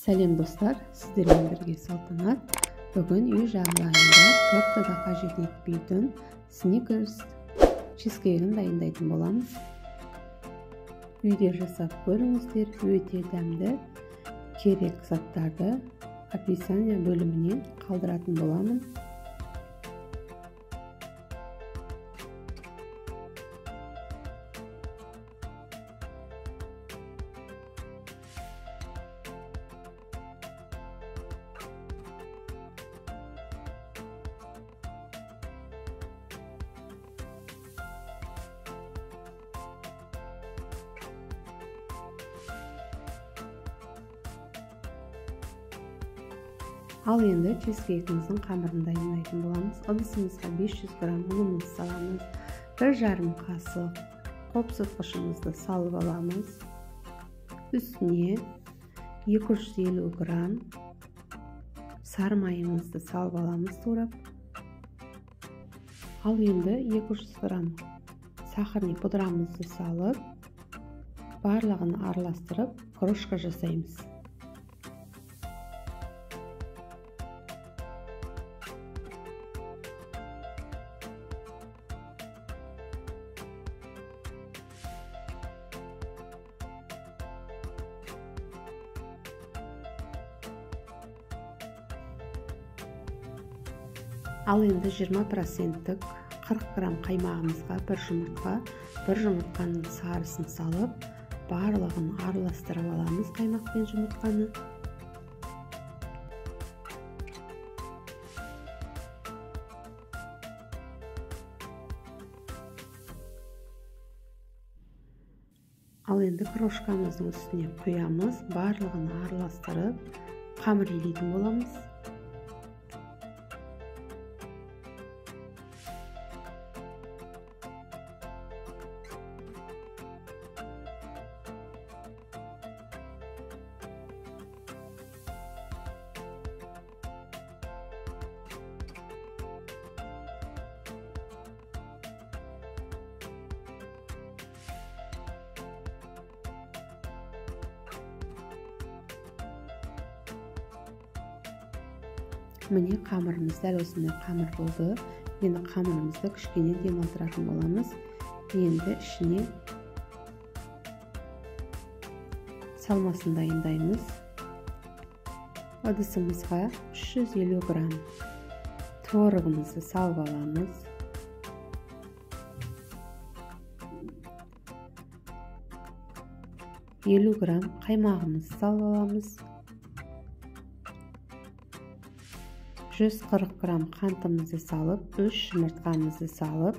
Сәлем достар, сіздермен бірге Салтанат. Бүгін үй жағдайында тортта қажет етпейтін сникерс чизкейгін дайындайтын боламыз. Үйде жасап көріңіздер, өте дәмді. Керек заттарды описание бөліміне қалдыратын боламын. Ал енді чизкейгіміздің қамырын дайындайтын боламыз. Ыдысымызға 500 грамм ұнымызды саламыз. 1,5 қасық қопсытқышымызды салып аламыз. Үстіне 250 грамм сары майымызды салып аламыз турап. Ал енді 200 грамм сахарный пудрамызды салып, барлығын араластырып, крошка жасаймыз. Ал енді 20%-тік 40 грамм қаймағымызға бір жұмыртқаның сарысын салып, барлығын араластырып аламыз қаймақ пен жұмыртқаны. Ал енді крошкамыздың үстіне құямыз, барлығын араластырып, қамыр илейтін боламыз. Міне қамырымыз дәл осындай қамыр болды. Енді қамырымызды кішкене демалтыратын боламыз. Енді ішіне салмасын дайындаймыз. Ыдысымызға 350 грамм творогымызды салып аламыз. Елу грамм қаймағымызды салып аламыз. 140 грамм қантымызды салып, 3 жұмыртқамызды салып,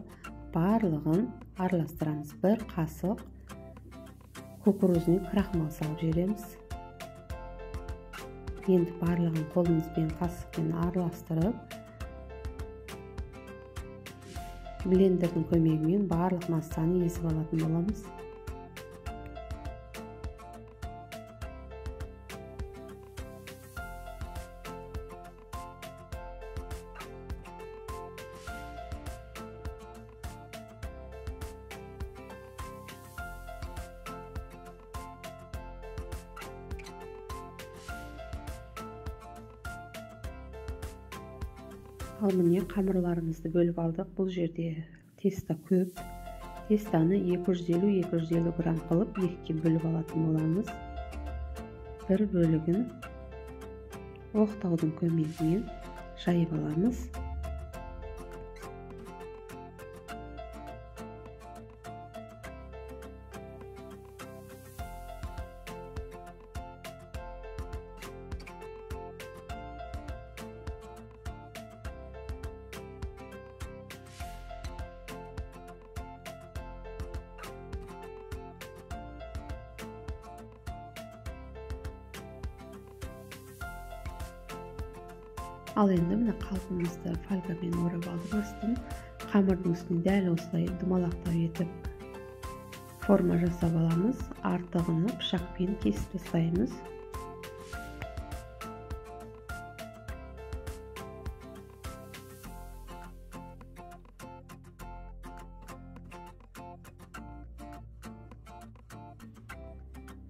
барлығын араластырамыз. 1 қасық кукурузный крахмал салып жібереміз. Енді барлығын қолымызбен қасықпен араластырып, блендердің көмегімен барлық массаны езіп алатын боламыз. Ал міне қамырларымызды бөліп алдық. Бұл жерде теста көп. Тестаны 250 грамм қылып, екіге бөліп алатын боламыз. Бір бөлігін оқтаудың көмегімен жайып аламыз. Ал енді мына қалпымызды фольгамен орап алып астын. Қамырдың үстіне дәл осылай думалақтап етіп форма жасап аламыз. Артығын пышақпен кесіп тастаймыз.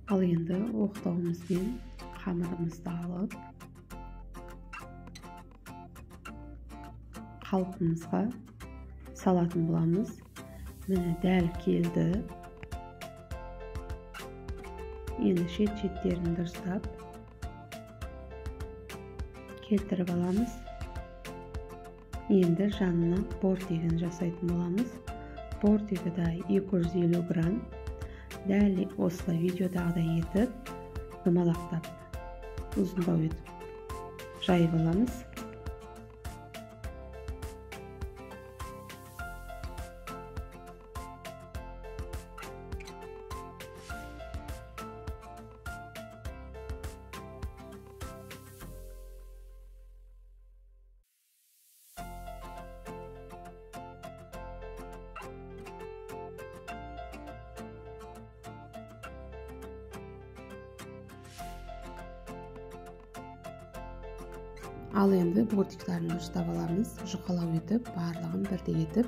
Ал енді оқтауымызбен hamurimizni alıp kalıbımızga salатын bolamiz. Mine däl keldi. Endi şet-şetlerini dırstap keltirip alamiz. Endi janına bortigini jasaytın bolamiz. Bortiga da 250 gram. Däl osla videodagıday etip dumalaqtap uzunlap etip jayıp alamiz. Al endi bortiklarini dırstap alamiz. Jukalap etip, barlığın birde etip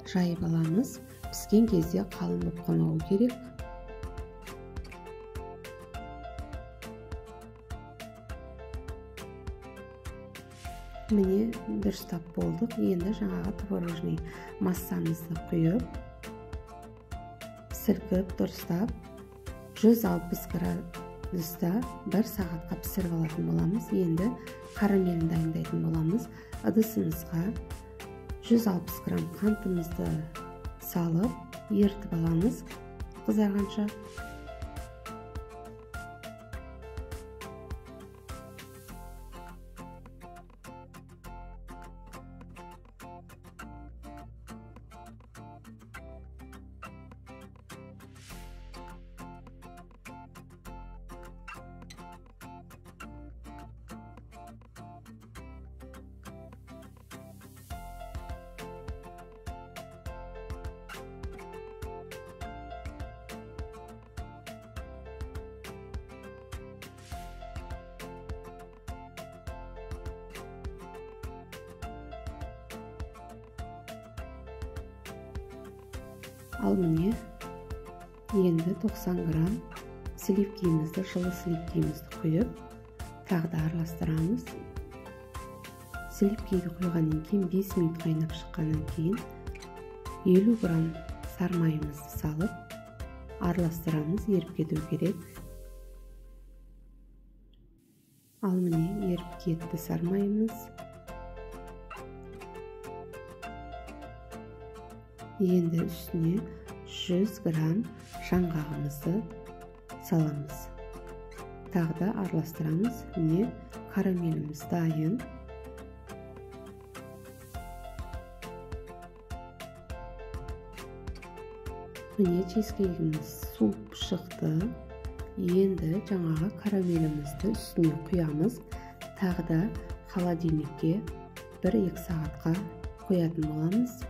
jayıp alamiz. Pişken кезде kalın bolup kalmağı gerek. Mine dırstap bolduk. Endi жаңағы творожный массамызды кuyup, silkip, dırstap 160 gradusda 1 saatga pişirip alатын bolamiz. Endi karamelini dayındaytın bolamiz. Ыдысыбызга 160 gram kantımızды salıp eritip alamiz kızargança. Al mine endi 90 gram slivkimizdi, жылы slivkimizdi kuyup tagda aralastıramiz. Slivkiga kuygandan keyin 5 minut qaynap chiqqandan keyin 50 gram sarmayımızды salıp aralastıramiz, erip ketүү керек. Al mine erip ketdi sarmayımız. Endi üstüne 100 gram жаңғағымызды salamız. Tagda aralastıramiz. Mine karamelimiz dayın. Mine cheesecake'imiz sup çıktı. Endi жаңағы karamelimizdi üstüne kuyamız. Tagda холодильникке 1-2 saatga koyatın bolamız.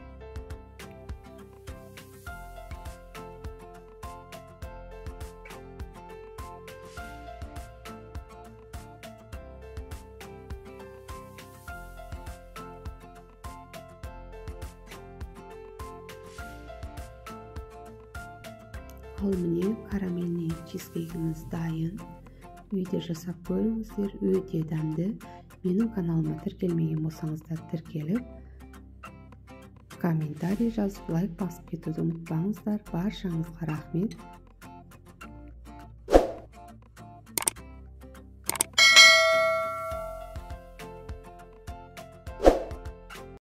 Al mine karamelli cheesecake'imiz dayın. Uyda jasap ko'ringizlar, öte dämli. Mening kanalıma tirkelmеген bolsaňyzlar tirkelip, kommentariy жазып, like basıp ketүүнү unutmaňyzlar. Barşaňyzga rahmet.